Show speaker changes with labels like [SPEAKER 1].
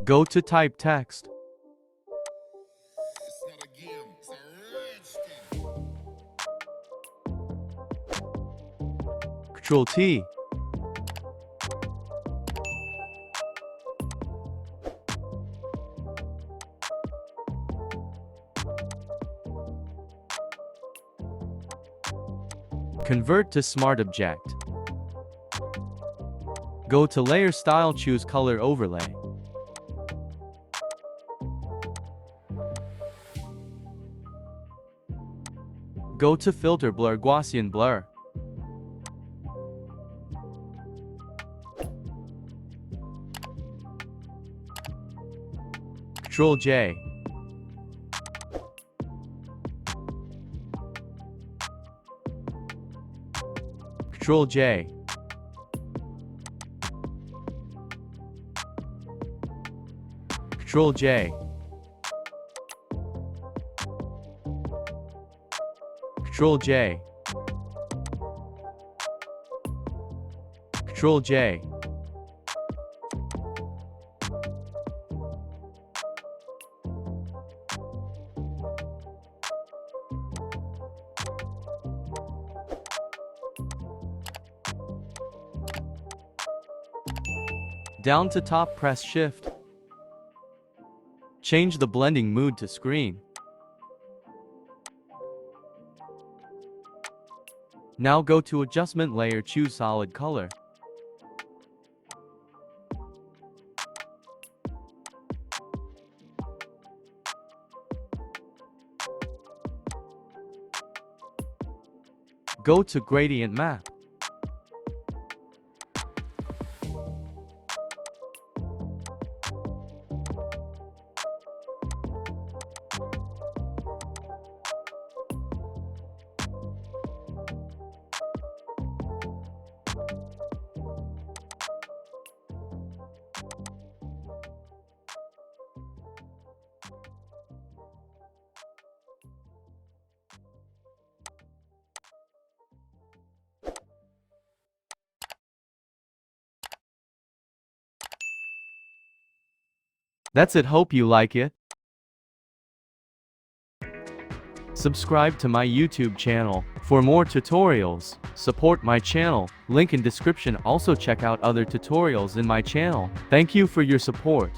[SPEAKER 1] Go to type text.
[SPEAKER 2] It's not a game, it's a rich thing.
[SPEAKER 1] Ctrl T. Convert to Smart Object. Go to Layer Style, choose Color Overlay. Go to Filter, Blur, Gaussian Blur. Ctrl J. Ctrl J. Ctrl J. Ctrl J. Ctrl J. Down to top, press Shift. Change the blending mode to screen. Now go to Adjustment Layer, choose Solid Color. Go to Gradient Map. That's it, hope you like it. Subscribe to my YouTube channel for more tutorials. Support my channel, link in description. Also check out other tutorials in my channel. Thank you for your support.